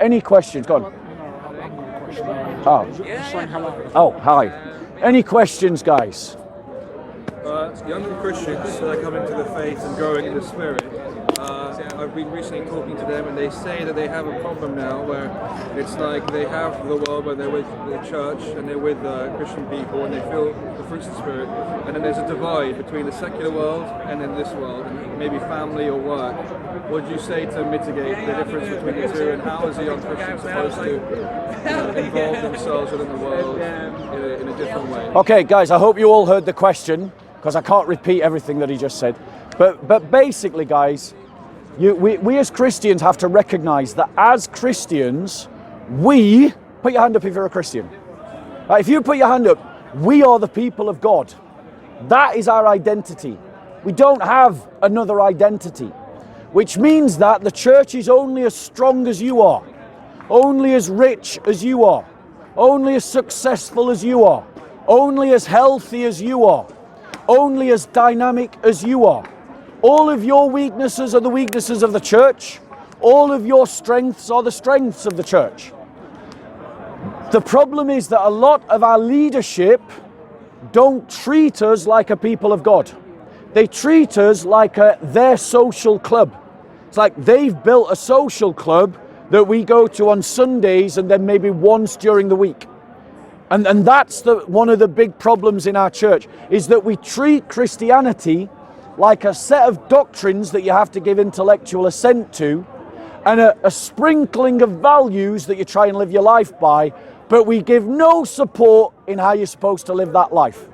Any questions? Go on. Oh, hi. Any questions, guys? Younger Christians that are coming to the faith and growing in the Spirit, I've been recently talking to them, and they say that they have a problem now where it's like they have the world where they're with the church and they're with Christian people and they feel the fruits of the Spirit, and then there's a divide between the secular world and then this world, and maybe family or work. What would you say to mitigate the difference between the two, and how is a young Christian supposed to involve themselves within the world in a different way? Okay, guys, I hope you all heard the question, because I can't repeat everything that he just said. But basically, guys, we as Christians have to recognize that as Christians, put your hand up if you're a Christian. Right, if you put your hand up, we are the people of God. That is our identity. We don't have another identity, which means that the church is only as strong as you are, only as rich as you are, only as successful as you are, only as healthy as you are, only as dynamic as you are. All of your weaknesses are the weaknesses of the church. All of your strengths are the strengths of the church. The problem is that a lot of our leadership don't treat us like a people of God. They treat us like their social club. It's like they've built a social club that we go to on Sundays and then maybe once during the week. And that's one of the big problems in our church, is that we treat Christianity like a set of doctrines that you have to give intellectual assent to, and a sprinkling of values that you try and live your life by, but we give no support in how you're supposed to live that life.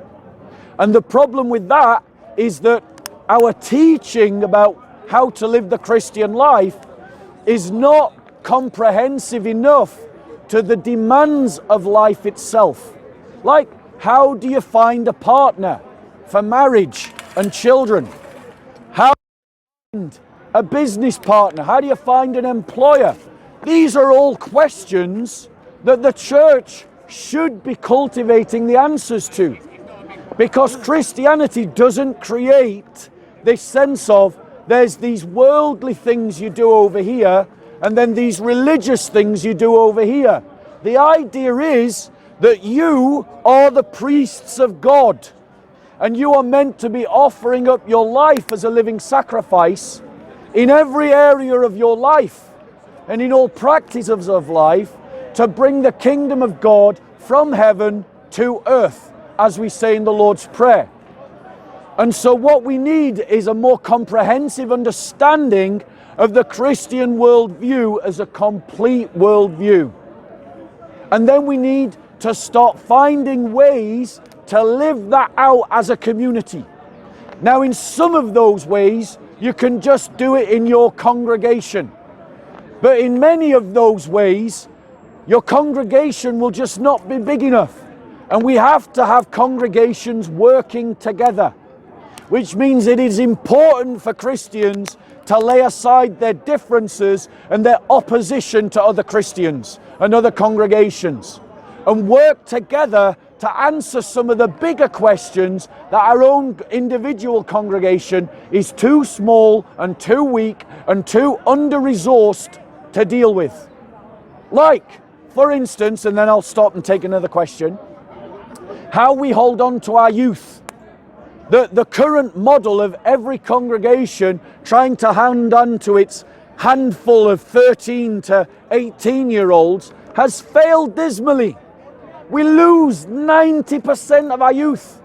And the problem with that is that our teaching about how to live the Christian life is not comprehensive enough to the demands of life itself. Like, how do you find a partner for marriage and children? How do you find a business partner? How do you find an employer? These are all questions that the church should be cultivating the answers to, because Christianity doesn't create this sense of there's these worldly things you do over here and then these religious things you do over here. The idea is that you are the priests of God, and you are meant to be offering up your life as a living sacrifice in every area of your life and in all practices of life, to bring the kingdom of God from heaven to earth, as we say in the Lord's Prayer. And so what we need is a more comprehensive understanding of the Christian worldview as a complete worldview. And then we need to start finding ways to live that out as a community. Now, in some of those ways, you can just do it in your congregation. But in many of those ways, your congregation will just not be big enough. And we have to have congregations working together, which means it is important for Christians to lay aside their differences and their opposition to other Christians and other congregations, and work together to answer some of the bigger questions that our own individual congregation is too small and too weak and too under-resourced to deal with. Like, for instance, and then I'll stop and take another question, how we hold on to our youth. The current model of every congregation trying to hand on to its handful of 13 to 18-year-olds has failed dismally. We lose 90% of our youth.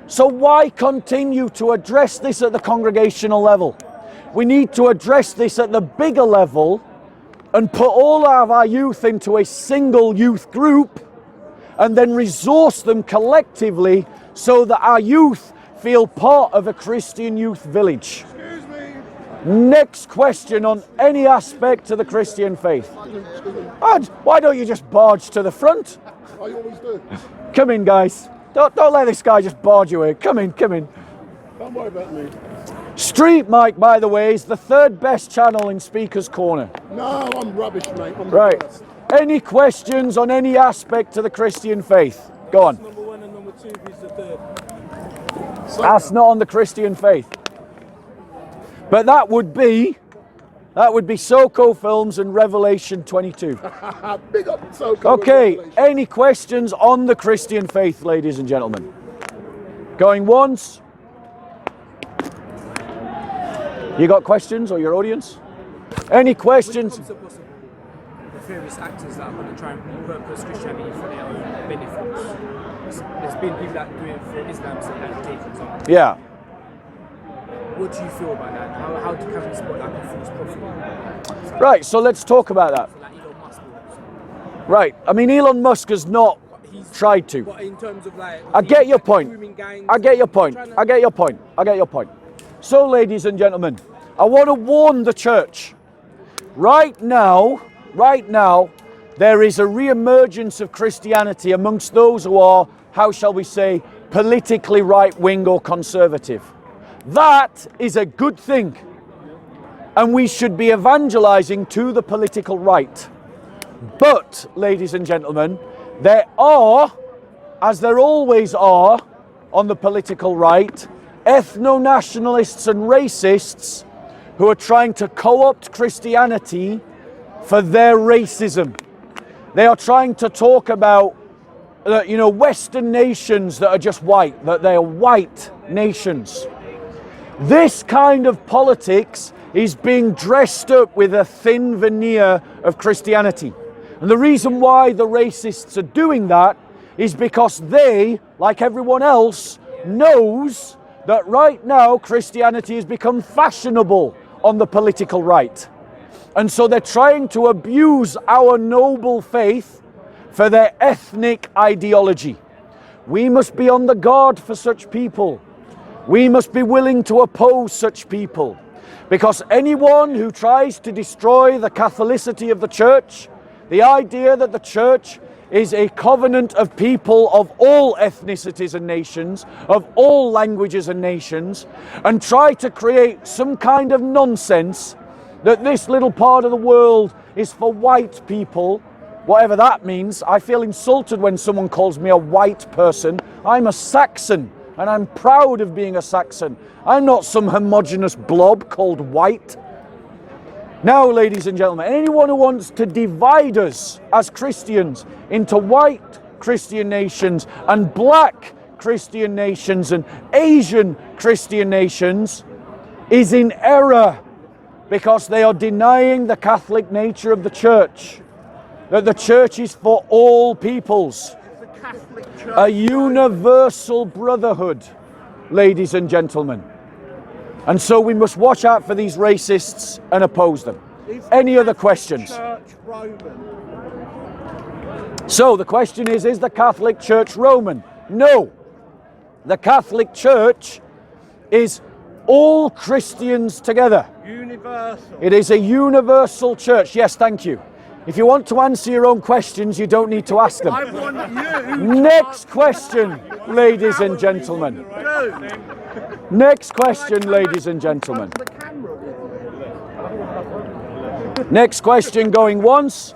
So why continue to address this at the congregational level? We need to address this at the bigger level and put all of our youth into a single youth group and then resource them collectively so that our youth feel part of a Christian youth village. Excuse me. Next question on any aspect of the Christian faith. Why don't you just barge to the front? I always do. Come in, guys. Don't let this guy just barge you in. Come in. Don't worry about me. Street Mike, by the way, is the 3rd best channel in Speaker's Corner. No, I'm rubbish, mate. I'm Right. the worst. Any questions on any aspect of the Christian faith? Go on. Number 1 and number 2 is the 3rd. That's not on the Christian faith. But that would be Soco Films and Revelation 22. Big up Soko. Okay, any questions on the Christian faith, ladies and gentlemen? Going once? You got questions, or your audience? Any questions? The various actors that are going to try and repurpose Christianity for their own benefits. There's been people that do it for Islam, so like for example. Yeah. What do you feel about that? How can we spot like a false prophet? Right, so let's talk about that. Like Elon Musk. Right, I mean, Elon Musk has not tried to. But in terms of like, I get your point. grooming gangs, I get your point. I get your point. I get your point. So, ladies and gentlemen, I want to warn the church. Right now, there is a re-emergence of Christianity amongst those who are, how shall we say, politically right-wing or conservative. That is a good thing. And we should be evangelizing to the political right. But, ladies and gentlemen, there are, as there always are on the political right, ethno-nationalists and racists who are trying to co-opt Christianity for their racism. They are trying to talk about, Western nations that are just white, that they are white nations. This kind of politics is being dressed up with a thin veneer of Christianity. And the reason why the racists are doing that is because they, like everyone else, knows that right now Christianity has become fashionable on the political right. And so they're trying to abuse our noble faith for their ethnic ideology. We must be on the guard for such people. We must be willing to oppose such people. Because anyone who tries to destroy the Catholicity of the church, the idea that the church is a covenant of people of all ethnicities and nations, of all languages and nations, and try to create some kind of nonsense that this little part of the world is for white people, whatever that means. I feel insulted when someone calls me a white person. I'm a Saxon, and I'm proud of being a Saxon. I'm not some homogeneous blob called white. Now, ladies and gentlemen, anyone who wants to divide us as Christians into white Christian nations and black Christian nations and Asian Christian nations is in error, because they are denying the Catholic nature of the church, that the church is for all peoples, a universal brotherhood, ladies and gentlemen. And so we must watch out for these racists and oppose them. Any other questions? So the question is the Catholic Church Roman? No. The Catholic Church is all Christians together. Universal. It is a universal church. Yes, thank you. If you want to answer your own questions, you don't need to ask them. I want you. Next question, ladies and gentlemen. Next question, ladies and gentlemen. Next question going once.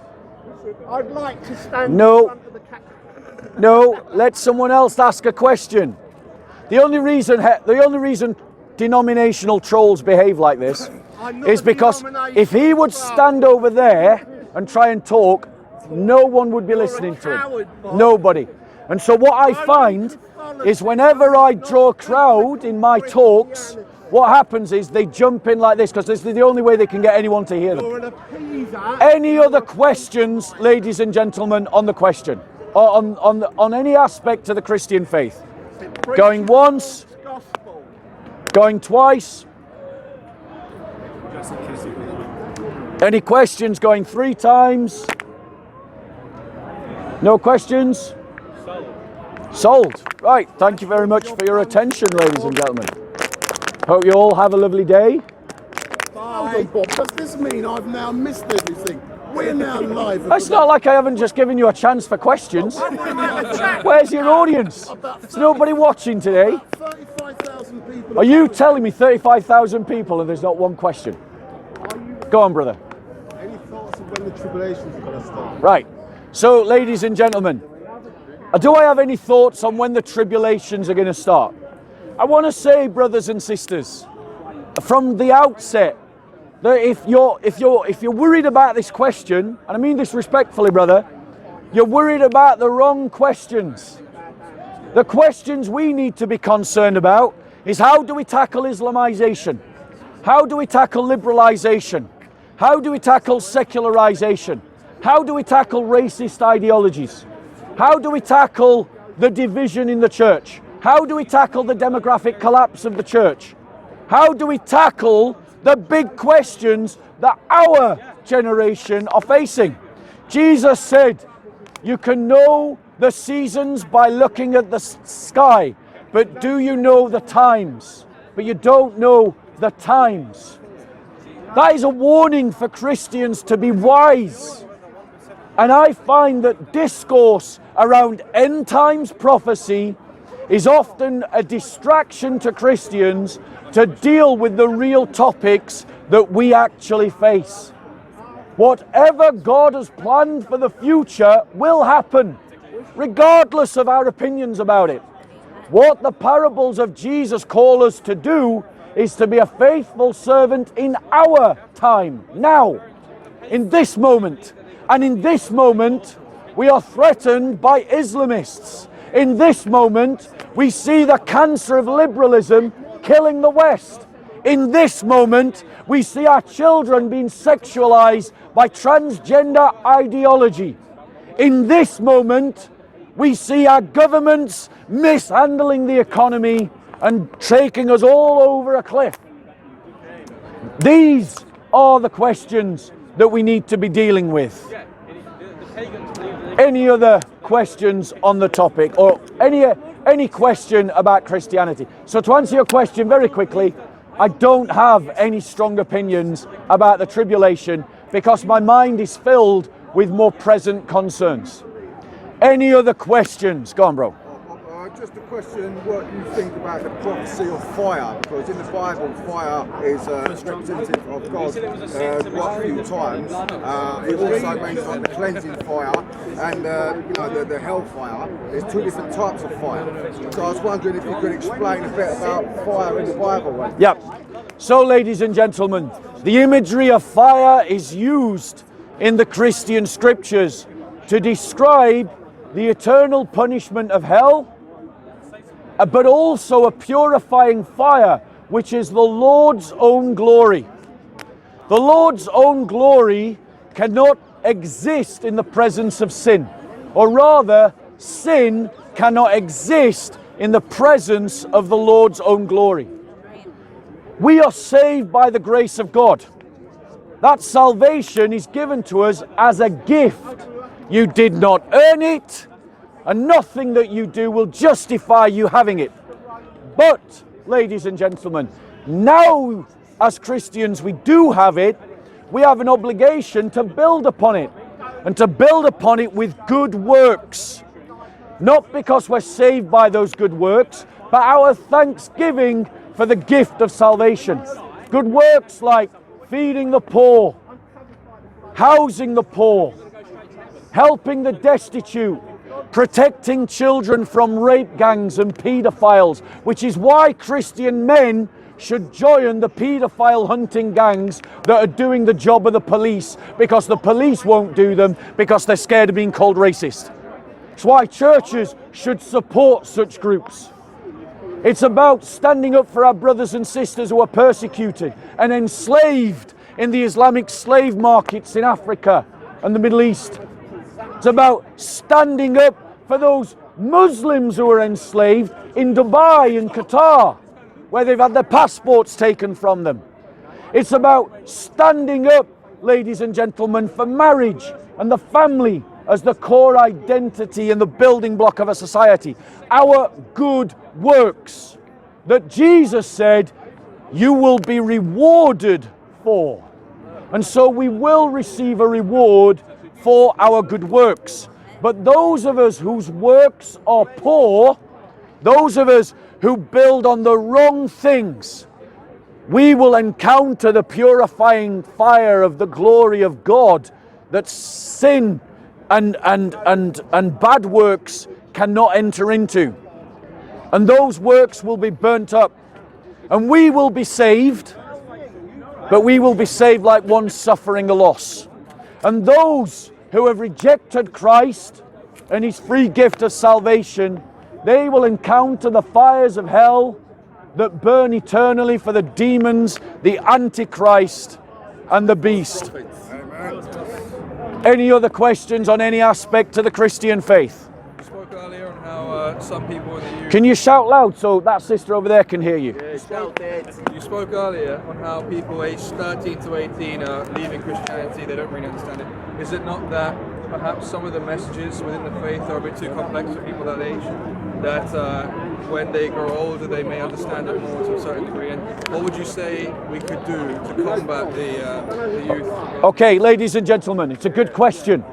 I'd like to stand No. in front of the camera. No, let someone else ask a question. The only reason denominational trolls behave like this is because if he would stand over there and try and talk, no one would be listening to him. Nobody. And so what I find is whenever I draw a crowd in my talks, what happens is they jump in like this, because this is the only way they can get anyone to hear them. Any other questions, ladies and gentlemen, on the question? Or on any aspect of the Christian faith? Going once? Going twice? Any questions going 3 times? No questions? Sold. Right, thank you very much for your attention, ladies and gentlemen. Hope you all have a lovely day. Hold on, Bob. Does this mean I've now missed everything? We're now live. It's not like I haven't just given you a chance for questions. Where's your audience? There's nobody watching today. 35,000 35,000 people. Are you telling me 35,000 people and there's not one question? Go on, brother. Any thoughts of when the tribulations are going to start? Right. So, ladies and gentlemen, do I have any thoughts on when the tribulations are going to start? I want to say, brothers and sisters, from the outset, that if you're worried about this question, and I mean this respectfully, brother, you're worried about the wrong questions. The questions we need to be concerned about is, how do we tackle Islamization? How do we tackle liberalization? How do we tackle secularization? How do we tackle racist ideologies? How do we tackle the division in the church? How do we tackle the demographic collapse of the church? How do we tackle the big questions that our generation are facing? Jesus said, you can know the seasons by looking at the sky, but do you know the times? But you don't know the times. That is a warning for Christians to be wise. And I find that discourse around end times prophecy is often a distraction to Christians to deal with the real topics that we actually face. Whatever God has planned for the future will happen, regardless of our opinions about it. What the parables of Jesus call us to do is to be a faithful servant in our time, now, in this moment. And in this moment, we are threatened by Islamists. In this moment, we see the cancer of liberalism killing the West. In this moment, we see our children being sexualized by transgender ideology. In this moment, we see our governments mishandling the economy and taking us all over a cliff. These are the questions that we need to be dealing with. Any other questions on the topic, or any question about Christianity? So to answer your question very quickly, I don't have any strong opinions about the tribulation because my mind is filled with more present concerns. Any other questions? Go on, bro. Just a question, what you think about the prophecy of fire, because in the Bible fire is representative of God quite a few times. It also mentions the cleansing fire and the hell fire. There's two different types of fire. So I was wondering if you could explain a bit about fire in the Bible. Yep. So ladies and gentlemen, the imagery of fire is used in the Christian scriptures to describe the eternal punishment of hell, but also a purifying fire, which is the Lord's own glory. The Lord's own glory cannot exist in the presence of sin, or rather, sin cannot exist in the presence of the Lord's own glory. We are saved by the grace of God. That salvation is given to us as a gift. You did not earn it, and nothing that you do will justify you having it. But, ladies and gentlemen, now as Christians we do have it, we have an obligation to build upon it, and to build upon it with good works. Not because we're saved by those good works, but our thanksgiving for the gift of salvation. Good works like feeding the poor, housing the poor, helping the destitute, protecting children from rape gangs and paedophiles, which is why Christian men should join the paedophile hunting gangs that are doing the job of the police, because the police won't do them because they're scared of being called racist. It's why churches should support such groups. It's about standing up for our brothers and sisters who are persecuted and enslaved in the Islamic slave markets in Africa and the Middle East. It's about standing up for those Muslims who are enslaved in Dubai and Qatar, where they've had their passports taken from them. It's about standing up, ladies and gentlemen, for marriage and the family as the core identity and the building block of a society. Our good works that Jesus said you will be rewarded for. And so we will receive a reward for our good works. But those of us whose works are poor, those of us who build on the wrong things, we will encounter the purifying fire of the glory of God that sin and bad works cannot enter into. And those works will be burnt up. And we will be saved, but we will be saved like one suffering a loss. And those who have rejected Christ and his free gift of salvation, they will encounter the fires of hell that burn eternally for the demons, the Antichrist, and the beast. Any other questions on any aspect of the Christian faith? You spoke earlier on how some people in the youth... Can you shout loud so that sister over there can hear you? You spoke earlier on how people aged 13 to 18 are leaving Christianity, they don't really understand it. Is it not that perhaps some of the messages within the faith are a bit too complex for people that age, that when they grow older they may understand it more to a certain degree? And what would you say we could do to combat the youth? Okay, ladies and gentlemen, it's a good question.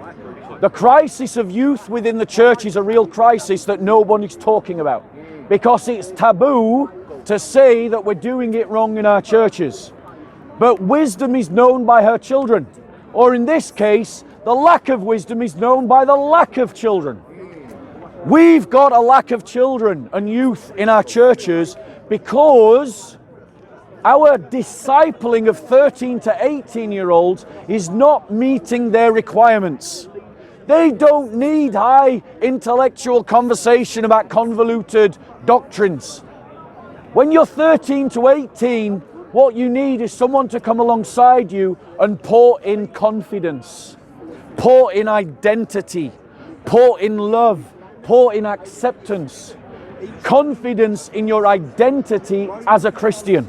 The crisis of youth within the church is a real crisis that no one is talking about, because it's taboo to say that we're doing it wrong in our churches. But wisdom is known by her children, or in this case, the lack of wisdom is known by the lack of children. We've got a lack of children and youth in our churches because our discipling of 13 to 18-year-olds is not meeting their requirements. They don't need high intellectual conversation about convoluted doctrines. When you're 13 to 18, what you need is someone to come alongside you and pour in confidence, pour in identity, pour in love, pour in acceptance, confidence in your identity as a Christian.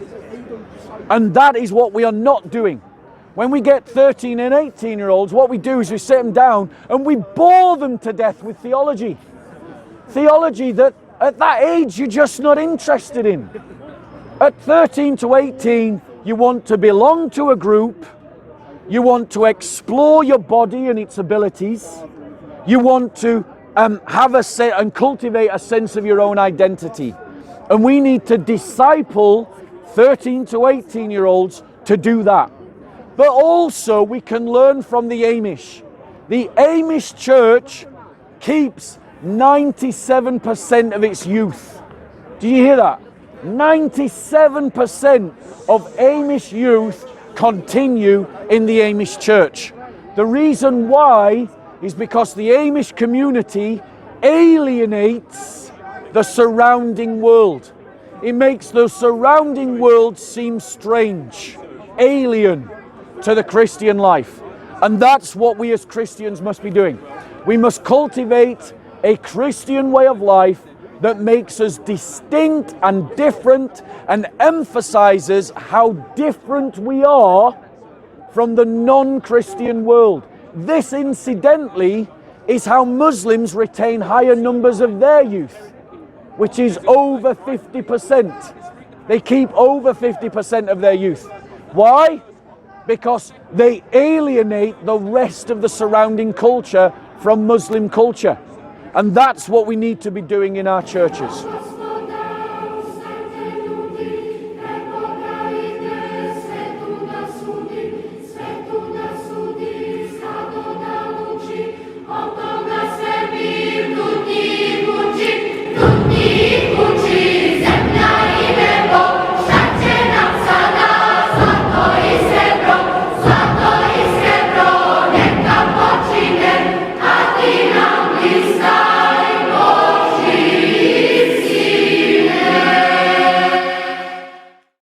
And that is what we are not doing. When we get 13 and 18-year-olds, what we do is we sit them down and we bore them to death with theology. Theology that at that age you're just not interested in. At 13 to 18, you want to belong to a group, you want to explore your body and its abilities, you want to have and cultivate a sense of your own identity. And we need to disciple 13 to 18-year-olds to do that. But also we can learn from the Amish. The Amish church keeps 97% of its youth. Do you hear that? 97% of Amish youth continue in the Amish church. The reason why is because the Amish community alienates the surrounding world. It makes the surrounding world seem strange, alien to the Christian life. And that's what we as Christians must be doing. We must cultivate a Christian way of life that makes us distinct and different and emphasizes how different we are from the non-Christian world. This, incidentally, is how Muslims retain higher numbers of their youth, which is over 50%. They keep over 50% of their youth. Why? Because they alienate the rest of the surrounding culture from Muslim culture. And that's what we need to be doing in our churches.